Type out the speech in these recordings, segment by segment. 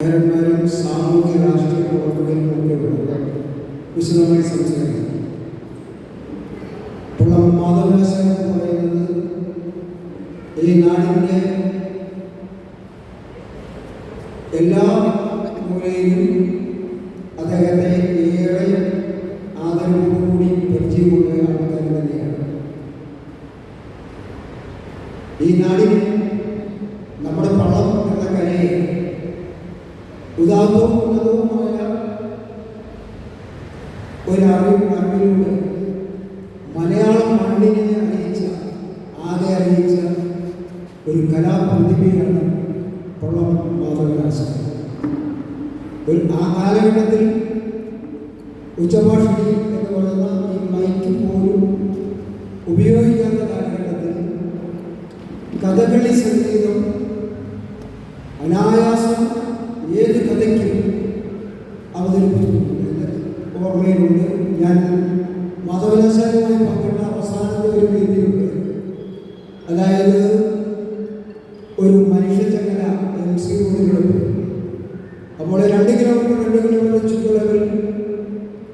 നേരന്മാരും സാമൂഹ്യ രാഷ്ട്രീയ പ്രവർത്തകരുമൊക്കെയുള്ളത് വിശദമായി സംസാരിക്കും. അപ്പോൾ മാധവദാസൻ എന്ന് പറയുന്നത് ഈ നാടിൻ്റെ എല്ലാ മൂലയിലും അദ്ദേഹത്തെ ഏറെ ആദരവോടുകൂടി പരിചയമുള്ള ആൾക്കാർ തന്നെയാണ്. ഈ നാടിന് നമ്മുടെ പള്ളം എന്ന കലയെ ഉദാത്തവും ഉന്നതവുമായ അറിവിലൂടെ മലയാളം മണ്ണിനെ അറിയിച്ച ഒരു കലാപ്രതിഭയാണ് പള്ളം മാധവദാസൻ. ആ കാലഘട്ടത്തിൽ ഉച്ചഭാഷിണി എന്ന് പറയുന്ന ഈ മൈക്ക് പോലും ഉപയോഗിക്കാത്ത കാലഘട്ടത്തിൽ കഥകളി സംഗീതം അനായാസം ഏത് കഥയ്ക്കും അവതരിപ്പിച്ചിട്ടുണ്ട്. ഓർമ്മയിലുണ്ട്, ഞാൻ മാധവദാസനുമായി പങ്കിട്ട അവസാനത്തെ ഒരു വേദിയുണ്ട്. അതായത് ഒരു മനുഷ്യചങ്ങല MC റോഡിലുണ്ട്. അപ്പോൾ 2 കിലോമീറ്റർ ചുറ്റളവിൽ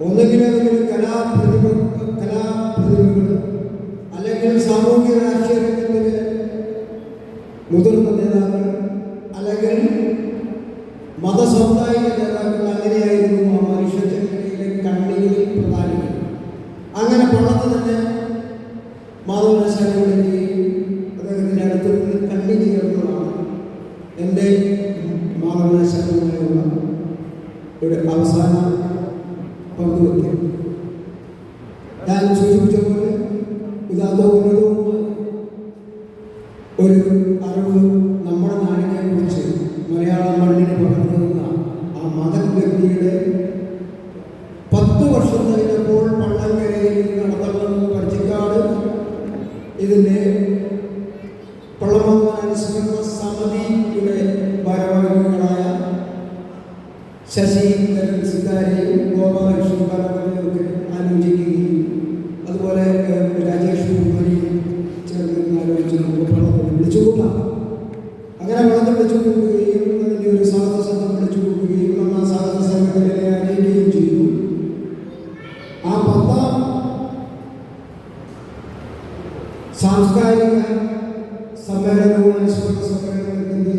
ഒന്നുകിലും കലാപ്രതിഭകൾ അല്ലെങ്കിൽ സാമൂഹ്യ രാഷ്ട്രീയ രംഗത്തിലെ മുതിർന്ന നേതാക്കൾ അല്ലെങ്കിൽ മതസമുദായിക നേതാക്കൾ, അങ്ങനെയായിരുന്നു ആ മനുഷ്യചങ്ങലയിലെ കണ്ണികളിൽ പ്രധാനികൾ. അങ്ങനെ പള്ളത്ത് തന്നെ മാധവദാസനിലേക്ക് അദ്ദേഹത്തിൻ്റെ അടുത്ത് നിന്ന് കണ്ണി ചേർന്നതാണ് എൻ്റെ മാധവദാസനുമായുള്ള ഒരു അവസാന പങ്കുവയ്ക്കൽ. ഞാൻ സൂചിപ്പിച്ച പോലെ ഉദാത്തവും ഒരു അറിവ് നമ്മുടെ നാടിനെ കുറിച്ച് മലയാള മണ്ണിന് പകർന്നുന്ന ആ മകൻ വ്യക്തിയുടെ 10 വർഷം കഴിഞ്ഞപ്പോൾ പള്ളങ്കരയിൽ നടത്തണമെന്ന് പരച്ചിക്കാട് ഇതിൻ്റെ പള്ളമാനുസ്മരണ സമിതിയുടെ ഭാരവാഹികളായ ശശീന്ദ്രൻ സിതാരെയും ഗോപാലകൃഷ്ണൻ ഒക്കെ ആലോചിക്കുകയും അതുപോലെ രാജേഷ് കുമാരിയും ചേർന്ന് ആലോചിച്ച് നമുക്ക് പള്ളത്തിൽ വിളിച്ചുകൂട്ടാം. അങ്ങനെ പള്ളത്തിൽ വിളിച്ചു കൂട്ടുകയും അതിൻ്റെ ഒരു സാഹസ സംഘം വിളിച്ചു കൂട്ടുകയും ആ സാഹസ സംഘത്തിനെ അറിയിക്കുകയും ചെയ്തു. ആ 10ാം സാംസ്കാരിക സമ്മേളനവും അനുസ്മരണ സമ്മേളനത്തിൻ്റെ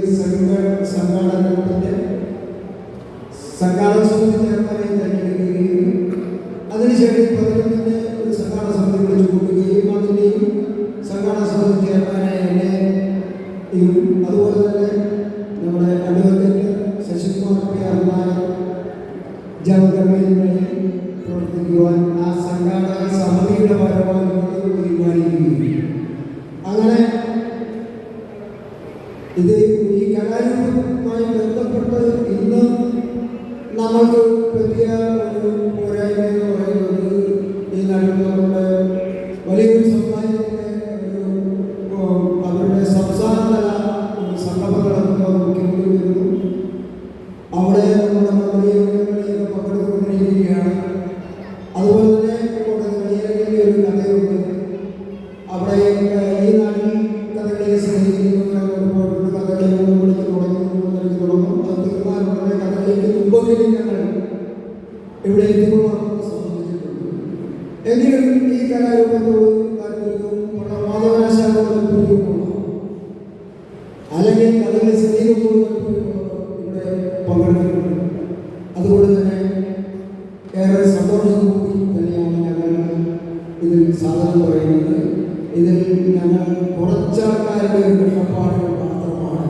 സംഘാടനത്തിൻ്റെ സംഘാടക സമിതി ചെയർമാനെ തിരഞ്ഞെടുക്കുകയും അതിനുശേഷം 11-ന് ഒരു സംഘാടക സമിതി വിളിച്ചു കൂട്ടുകയും അതിൻ്റെയും സംഘാടക സമിതി ചെയർമാനെ എന്നെയും അതുപോലെ തന്നെ നമ്മുടെ അഡ്വക്കേറ്റ് ശശികുമാർ പിയാർമാർ ജനകർമ്മങ്ങളിൽ പ്രവർത്തിക്കുവാൻ ആ സംഘാടക സമിതിയുടെ ഭാരവാഹികളെ തീരുമാനിക്കുകയും അങ്ങനെ ഇത് ഈ കലാരൂപവുമായി ബന്ധപ്പെട്ട് ഇന്ന് നമ്മൾക്ക് വലിയ ഒരു പോരായ്മ എന്ന് പറയുന്നത് ഈ നാട്ടിൽ നമ്മുടെ വലിയൊരു സമുദായത്തിൻ്റെ അവരുടെ സംസ്ഥാനതല സംഗമങ്ങളൊക്കെ മുഖ്യമന്ത്രി വരുന്നു. അവിടെ നമ്മുടെ മന്ത്രിയൊക്കെ പങ്കെടുത്തുകൊണ്ടിരിക്കുകയാണ്. അതുപോലെ തന്നെ വലിയ ഒരു കഥയുണ്ട്. അവിടെ ഈ നാട്ടിൽ കഥകളെ സ്നേഹിക്കുന്നവരോട് കഥകളെ 3 മണിക്ക് തുടങ്ങും. അത് തീർന്നാലുടനെ കഥകളിക്ക് മുമ്പെങ്കിലും ഞങ്ങൾ ഇവിടെ എത്തിക്കൊള്ളാമെന്ന് സംബന്ധിച്ചിട്ടുണ്ട്. എങ്കിലും ഈ കലാരൂപത്തോട് താല്പര്യവും മാധവദാസനോട് താല്പര്യവുമുള്ള അല്ലെങ്കിൽ കഥകളെ സ്നേഹിക്കുന്നതോട് താല്പര്യമുള്ളവർ ഇവിടെ പങ്കെടുത്തിട്ടുണ്ട്. അതുകൊണ്ട് തന്നെ ഏറെ സന്തോഷത്തോടുകൂടി തന്നെയാണ് ഞങ്ങൾ ഇതിൽ സാധനം പറയുന്നത്. ഇതിൽ ഞങ്ങൾ കുറച്ചാൾക്കാരുടെ കഷ്ടപ്പാടുകൾ മാത്രമാണ്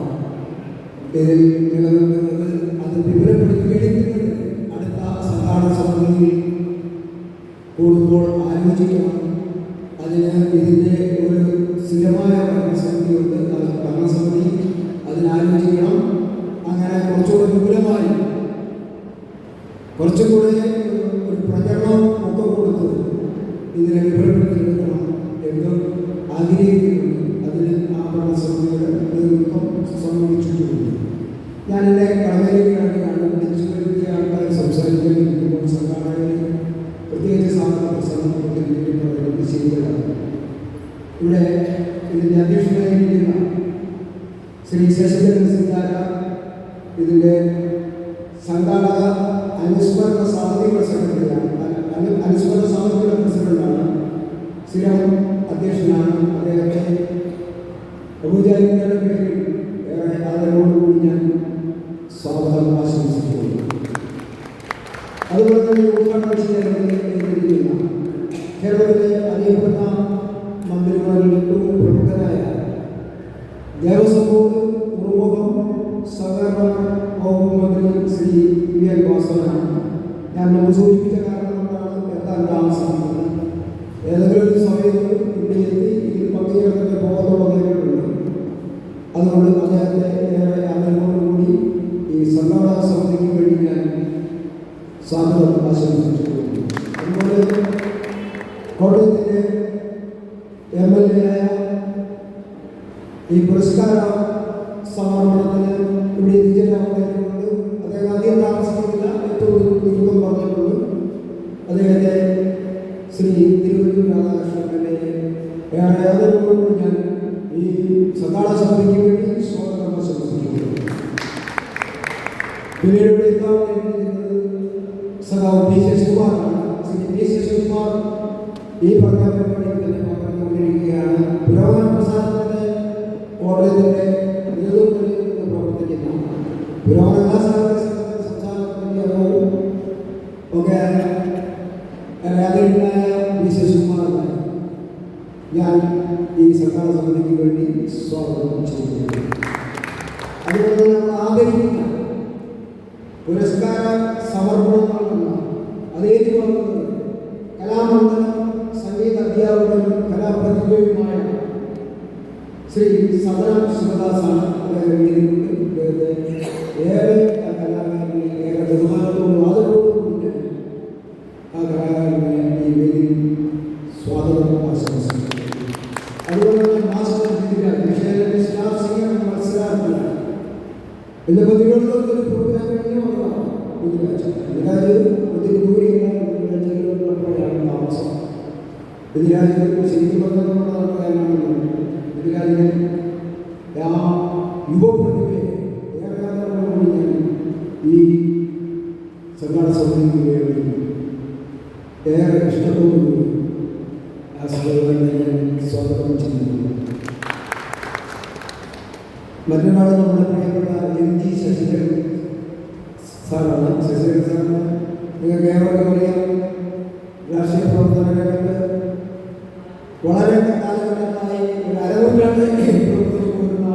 ഇതിൽ നിലനിൽക്കുന്നത്. അത് വിവരപ്പെടുത്തിയെടുക്കുന്നത് അടുത്ത സംഘാടന സമിതിയിൽ കൂടുമ്പോൾ ആലോചിക്കണം. അതിന് ഇതിൻ്റെ ഒരു സ്ഥിരമായ ഭരണസമിതിയുണ്ട്. ഭരണസമിതി അതിനാലോചിക്കണം. അങ്ങനെ കുറച്ചുകൂടെ വിപുലമായി കുറച്ചുകൂടെ ഒരു പ്രചരണം ഒക്കെ കൊടുത്ത് ഇതിനെ വിവരപ്പെടുത്തിയെടുക്കണം എന്ന് ആഗ്രഹിക്കുന്നുണ്ട്. അതിന് ആ ഭരണസമിതിയുടെ നേതൃത്വം സംബന്ധിച്ചിട്ടുണ്ട്. ഞാൻ എൻ്റെ കടമയിലേക്ക് കടക്കുകയാണ്. വിളിച്ചു വരുത്തിയ ആൾക്കാർ സംസാരിക്കാൻ സംഘാടകർ പ്രത്യേകിച്ച് പ്രസംഗം ചെയ്യുകയാണ്. ഇവിടെ ഇതിൻ്റെ അധ്യക്ഷനായിരിക്കുന്ന ശ്രീ ശശിധരൻ സിതാര, ഇതിൻ്റെ സംഘാടക അനുസ്മരണ സമിതിയുടെ സെക്രട്ടറിയാണ്, അനുസ്മരണ സമിതിയുടെ പ്രസിഡന്റാണ്, സ്ഥിരം അധ്യക്ഷനാണ്. അദ്ദേഹത്തെ ഔപചാരികരുടെ പേരിൽ ഏറെ ആദരവോടുകൂടി ഞാൻ സ്വാഗതം ആശംസിക്കുന്നു. അതുപോലെ തന്നെ ഉദ്ഘാടനം ചെയ്തിരിക്കുന്ന കേരളത്തിലെ അറിയപ്പെട്ട മന്ത്രിമാരിൽ ഏറ്റവും പ്രമുഖനായ ദേവസ്വം ബോർഡ് ഉറുമുഖം സഹകരണ വകുപ്പ് മന്ത്രി ശ്രീ വി.എൽ. വാസവനാണ്. ഞാൻ മുമ്പ് സൂചിപ്പിച്ച കാരണം കൊണ്ടാണ് എത്താൻ താമസിക്കുന്നത്. ഏതെങ്കിലും ഒരു സമയത്ത് ഇവിടെ എത്തി ഇതിൽ പങ്കുചേർന്നിട്ട് പോകാനുള്ള നേരിട്ടുണ്ട്. അതുകൊണ്ട് അദ്ദേഹത്തെ ഏറെ ആദരവോടുകൂടി ഈ സംഘാടക സമിതിക്ക് വേണ്ടി ഞാൻ സ്വാഗതം ആശംസിച്ചു. അതുപോലെ കോട്ടയത്തിൻ്റെ MLA ആയ ഈ പുരസ്കാര സമർപ്പണത്തിന് ഇവിടെ എത്തിച്ചേരാവുന്നതിനുണ്ട്. അദ്ദേഹം അധികം താമസിക്കുന്നില്ല, ഏറ്റവും ദുരിതം പറഞ്ഞിട്ടുണ്ട്. അദ്ദേഹത്തെ ശ്രീ തിരുവഞ്ചൂർ രാധാകൃഷ്ണനെ ഏറെ ആദരവോടുകൂടി ഞാൻ ഈ സംഘാടക സമിതിക്ക് വേണ്ടി സ്വാഗതം ആശംസിക്കുന്നു. പിന്നീട് ഇവിടെ എത്താവുന്നത് സഖാവ് പി. ശശികുമാറാണ്. ശ്രീ പി. ശശികുമാർ ഈ പറഞ്ഞ പരിപാടിയിൽ തന്നെ പങ്കെടുത്തുകൊണ്ടിരിക്കുകയാണ്. പുരോഗമന പ്രസ്ഥാനത്തിൻ്റെ കോട്ടയത്തിൻ്റെ നേതൃത്വത്തിൽ പ്രവർത്തിക്കുന്ന പുരോഗമന കലാസാഹിത്യ സംസ്ഥാന കമ്മിറ്റി അംഗവും ഒക്കെ ആദരണീയനായ പി. ശശികുമാറിനെ ഞാൻ ഈ സംഘാടക സമിതിക്ക് വേണ്ടി സ്വാഗതം ചെയ്യുന്നു. അതുപോലെ നമ്മൾ ആദരിക്കുന്ന പുരസ്കാര സമർപ്പണങ്ങളല്ല അത് ഏറ്റുവാങ്ങുന്നത് കലാമണ്ഡലം സംഗീത അധ്യാപകനും കലാപ്രതിഭയുമായ ശ്രീ സദനം ശിവദാസാണ്. അദ്ദേഹത്തെ ഏറെ കലാകാരനെ ഏറെ ബഹുമാനത്തോടും ആദരവോടുകൂടി ആ കലാകാരനെ ഈ വേദിയിൽ സ്വാഗതം ആശംസിക്കുന്നു. അതുപോലെ തന്നെ മാസ്റ്റർ വിഷയത്തിലെ സ്റ്റാർ സിംഗർ മത്സരാർത്ഥിയാണ്. എൻ്റെ പ്രതികളുടെ ഒരു പ്രോഗ്രാം കഴിഞ്ഞാണ് ഒത്തിരി ദൂരെയാണ് താമസം. ഇതിരാജിനെ ശരിക്കും പറഞ്ഞുകൊണ്ടാണ് കാര്യമാണ്. ഇതിരാജിനെ ആ യുവപ്രതിഭയെ ഏറെക്കാലം ഞാൻ ഈ സംഘാടക സമിതിക്ക് വേണ്ടി ഏറെ ഇഷ്ടത്തോടുകൂടി ആ സഹോദരനെ ഞാൻ സ്വാഗതം ചെയ്യുന്നു. മറ്റൊരാൾ നമ്മുടെ പ്രിയപ്പെട്ട MG ശശിധരൻ സാറാണ്. ശശിധരൻ സാറിന് നിങ്ങൾക്ക് ഏവർക്കും അറിയാം, രാഷ്ട്രീയ പ്രവർത്തന രംഗത്ത് വളരെ കാലഘട്ടമായി ഒരു അരനൂറ്റാണ്ട് പ്രവർത്തിച്ചു പോരുന്ന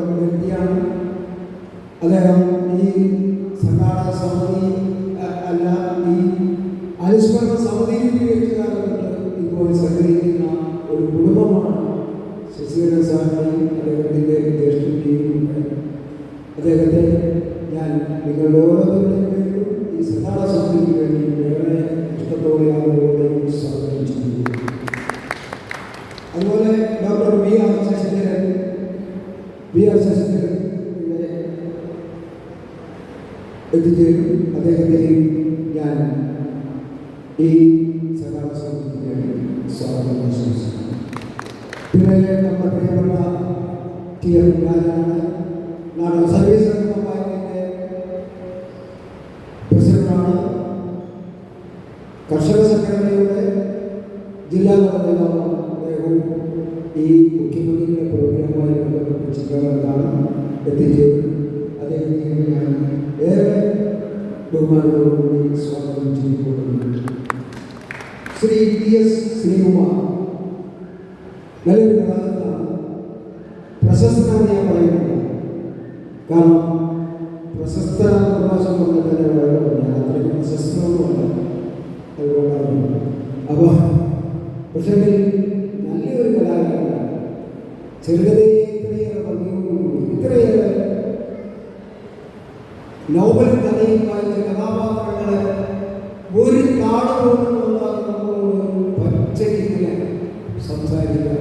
ഒരു വ്യക്തിയാണ് അദ്ദേഹം. ഈ സംഘാടക സമിതി അല്ല, ഈ അനുസ്മരണ സമിതി രൂപീകരിച്ച കാലഘട്ടത്ത് ഇപ്പോൾ സഹകരിക്കുന്ന ഒരു കുടുംബമാണ് ശശിധരൻ സാറിനെയും അദ്ദേഹത്തിൻ്റെ ജ്യേഷ്ഠനെയും. അദ്ദേഹത്തെ ഞാൻ നിങ്ങളുടെ ഓരോരുത്തരുടെയും പേരിലും ഈ സംഘാടക സമിതിക്ക് വേണ്ടി ഏറെ ഇഷ്ടത്തോടെ ആളുകളോടെയും സ്വാഗതം ചെയ്യുന്നു. അതുപോലെ ഡോക്ടർ B.R. ശശിധരൻ ഇവിടെ എത്തിച്ചേരും. അദ്ദേഹത്തെയും ഞാൻ ഈ സംഘാടക സമിതിക്ക് വേണ്ടി സ്വാഗതം ആശംസിക്കുന്നു. പിന്നെ നമ്മുടെ പ്രിയപ്പെട്ട TM രാജനാണ്. നാടക സർവീസ് ബാങ്കിൻ്റെ പ്രസിഡന്റാണ്. കർഷക സംഘടനയുടെ ജില്ലാ നേതാവാണ്. അദ്ദേഹവും ഈ മുഖ്യമന്ത്രിയുടെ പ്രോഗ്രാമുമായി ബന്ധപ്പെട്ട് ചിന്തകളാണ് എത്തിച്ചേരും. അദ്ദേഹത്തെ ഞാൻ ഏറെ ബഹുമാനത്തോടുകൂടി സ്വാഗതം ചെയ്തുകൊള്ളുന്നു. ശ്രീ PS ശ്രീകുമാർ നല്ലൊരു കഥാകൃത്താണ്. പ്രശസ്തനാണ് ഞാൻ പറയുന്നത്. കാരണം പ്രശസ്ത പ്രഭാഷണം പറഞ്ഞാൽ തന്നെ അത്രയ്ക്ക് പ്രശസ്തമൊന്നുമല്ല, അതുകൊണ്ടാണ്. അപ്പോൾ പക്ഷേ നല്ലൊരു കലാകാരനാണ്. ചെറുകഥയെ ഇത്രയേറെ ഭംഗിയോടുകൂടി ഇത്രയേറെ നോവൽ കഥയും വായിച്ച കഥാപാത്രങ്ങളെ ഒരു താട് പോലും നമ്മളോട് പച്ചരിക്കില്ല സംസാരിക്കുക.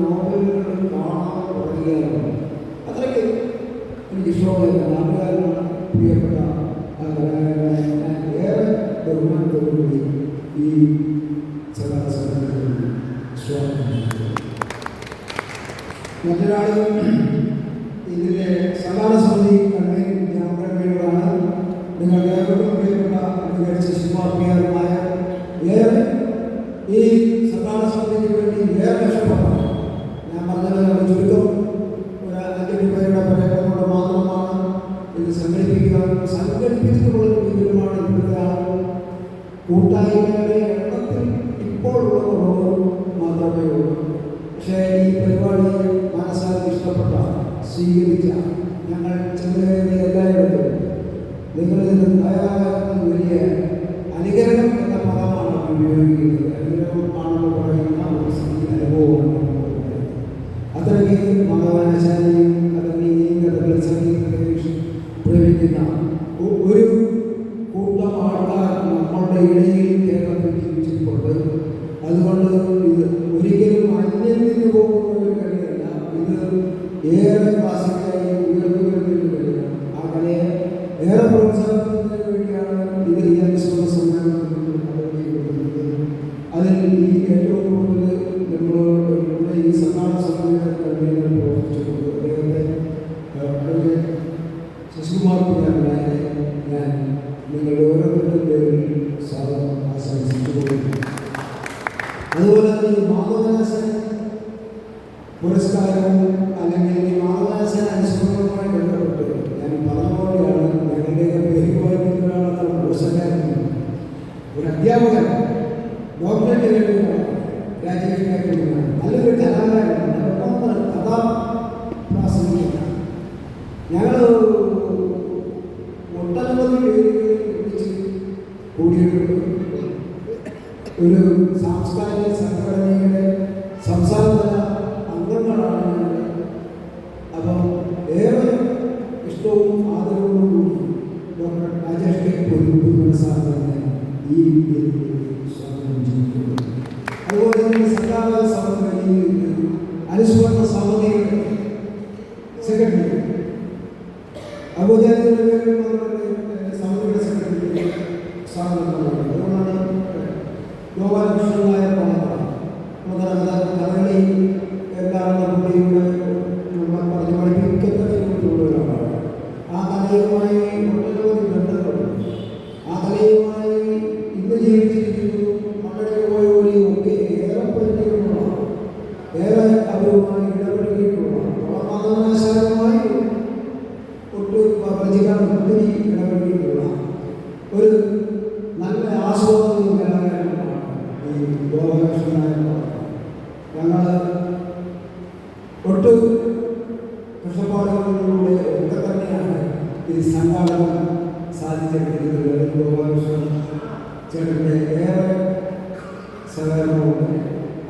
നോവലുകൾ കാണാൻ തുടങ്ങിയാണ്. അത്രയ്ക്ക് എനിക്കിഷ്ടമുള്ള നാട്ടുകാരനാണ്. പ്രിയപ്പെട്ട ആ കലാകാരനെ ഞാൻ ഏറെ ബഹുമാനത്തോടുകൂടി ഈ സദാസമയത്തിൽ സ്വാഗതം. മറ്റൊരാൾ ഇതിൻ്റെ സംഘാടക സമിതി കൺവീനർ കൂട്ടായ്മയുടെ എണ്ണത്തിൽ ഇപ്പോഴുള്ള കുറവ് മാത്രമേ ഉള്ളൂ. പക്ഷേ ഈ പരിപാടി മനസ്സാൽ ഇഷ്ടപ്പെട്ട സ്വീകരിച്ച ഞങ്ങൾ ചെറുകേറിയ എല്ലായിടത്തും നിങ്ങളിൽ നിന്നുണ്ടായാലും വലിയ അനുകരണം എന്ന പദമാണ് ഉപയോഗിക്കുന്നത്. അനുകരണം ആണെന്ന് പറയുന്ന ഒരു സംഗീത അനുഭവമാണ്. അത്രയ്ക്ക് മാധവനാശാരിയും കഥകളിയും കഥകളി സംഗീതത്തെ പ്രേമിക്കുന്ന ഒരു കൂട്ടം ആൾക്കാർ നമ്മളുടെ ഇടയിൽ കേരളത്തിൽ ജീവിച്ചിട്ടുണ്ട്. അതുകൊണ്ട് ഇത് ഒരിക്കലും അന്യം നിന്ന് പോകുന്ന ഒരു കളിയല്ല. ഇത് ഏറെ ക്ലാസിക്കായി ഉയർന്നു വരുന്ന ഒരു കളിയാണ്. ആ കലയെ ഏറെ പ്രോത്സാഹിപ്പിക്കുന്നതിന് വേണ്ടിയാണ് ഇത് ഈ അനുസരണ സമ്മേളനത്തിൽ നടത്തിയിരിക്കുന്നത്. അതിൽ ഈ ഏറ്റവും കൂടുതൽ നമ്മുടെ ഈ സമ്മാന സമ്മേളനത്തിൽ പ്രവർത്തിച്ചിട്ടുണ്ട്. അദ്ദേഹത്തെ ശശികുമാർ പിന്നാലെ ഞാൻ നിങ്ങളുടെ ഓരോരുത്തരുടെ പേരിൽ സ്വാഗതം ആശംസിച്ചുകൊള്ളുന്നു. അതുപോലെ തന്നെ ഈ മാധവനാശൻ പുരസ്കാരവും അല്ലെങ്കിൽ ഈ മാധവനാശൻ അനുസ്മരണവുമായി ബന്ധപ്പെട്ട് ഞാൻ പറഞ്ഞ പോലെയാണ് ഞങ്ങളുടെയൊക്കെ പേര് വായിക്കുന്നവരാണെന്ന മോശക്കാരൻ ഒരു അധ്യാപകൻ ഡോക്ടറേറ്റ് കഴിയുന്നതാണ് രാജേഷ് കഴിയുന്നതാണ് നല്ലൊരു കലാകാരനാണ് കഥാപ്രാസംഗികനാണ്. ഞങ്ങൾ ഒട്ടനവധി പേരുകളിൽ വിളിച്ച് കൂടിയിട്ടുണ്ട്. ഒരു സാംസ്കാരിക സംഘടനയുടെ സംസ്ഥാനതല അംഗങ്ങളാണ് ഞങ്ങൾ. അപ്പം ഏറെ ഇഷ്ടവും ആദരവും കൂടി ഡോക്ടർ രാജേഷ് കെ പൊതുപ്പുര സാറിനെ ഈ സ്വാഗതം ചെയ്യുന്നു. അതുപോലെ തന്നെ സംഘാടക സമിതി അനുസ്മരണ സമിതിയുടെ സെക്രട്ടറി ഔപചാരികരുടെ പേരിൽ സമിതിയുടെ സെക്രട്ടറി സ്വാഗതം. അതുകൊണ്ടാണ് ഗോപാലകൃഷ്ണനായ കഥകളി എന്താണ് പുള്ളിയുടെ നമ്മളെ പറഞ്ഞ് പഠിപ്പിക്കുന്നതിനുള്ളവരാണ്. ആ കലയുമായി ഒട്ടനവധി ബന്ധങ്ങളുണ്ട്. ആ കലയുമായി ഇന്ന് ജീവിച്ചിരിക്കുന്നു മണ്ണെടുത്ത് പോയവരെയും ഒക്കെ ഏറെ പരിചയമുള്ള ഏറെ അവരുമായി ഇടപെടുകയുള്ള മാധവനാശാരമായി ഒട്ടും പരിചയം ഒത്തിരി ഇടപെടുകയുള്ള ഒരു നല്ല ആസ്വാദന കലാകാരനാണ് ഈ ഗോപാലകൃഷ്ണനായ. ഞങ്ങൾ ഒട്ടും കഷ്ടപ്പാടുകളിലൂടെ ഒക്കെ തന്നെയാണ് ഈ സംഘാടനം സാധിച്ചെടുത്തിരിക്കുന്നത്. ഗോപാലകൃഷ്ണൻ ചേട്ടൻ്റെ ഏറെ സഹകരണമുണ്ട്.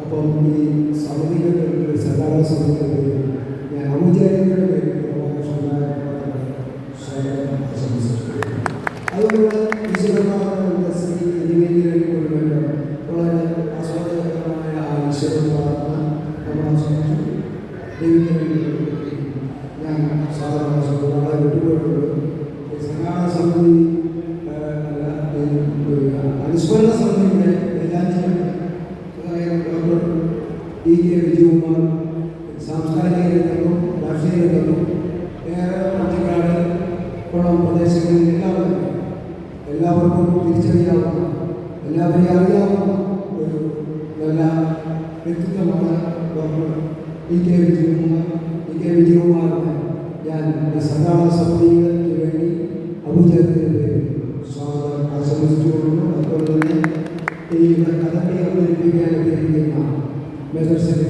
അപ്പം ഈ സമിതിയുടെ സംഘാടക സമിതിയുടെ പേരിൽ ഞാൻ ഔപചാരികയുടെ പേരിൽ ഗോപാലകൃഷ്ണനായ അതുപോലെ ഈശ്വരന്മാരുടെ ശ്രീ നിവേദികൾക്ക് വേണ്ടി വളരെ ആസ്വാദകരമായ ആ ഈശ്വര പ്രാർത്ഥന ഞാൻ സാധാരണ നാളെ വിട്ടുപോയിട്ടുള്ളത്. സംഘാടന സമിതി അനുസ്മരണ സമിതിയുടെ എല്ലാറ്റിനും ഡോക്ടർ ഇ കെ വിജയകുമാർ സാംസ്കാരിക രംഗത്തും രാഷ്ട്രീയ രംഗത്തും ഏറെ പട്ടിക്കാട് കുളം പ്രദേശങ്ങളിൽ എല്ലാവർക്കും തിരിച്ചറിയാവുന്ന എല്ലാവരെയും അറിയാവുന്ന ഒരു നല്ല വ്യക്തിത്വമാണ് ഡോക്ടർ ഇ കെ വിജയകുമാറിനെ ഞാൻ സംഘാടന സമിതിക്ക് വേണ്ടി ഔപചാരികരുടെ സ്വാഗതം ആശംസിച്ചുകൊള്ളുന്നു. അതുപോലെ തന്നെ ഈ കഥകളി അവതരിപ്പിക്കാൻ എത്തിയിരിക്കുന്ന മേജർ സെക്രട്ടറി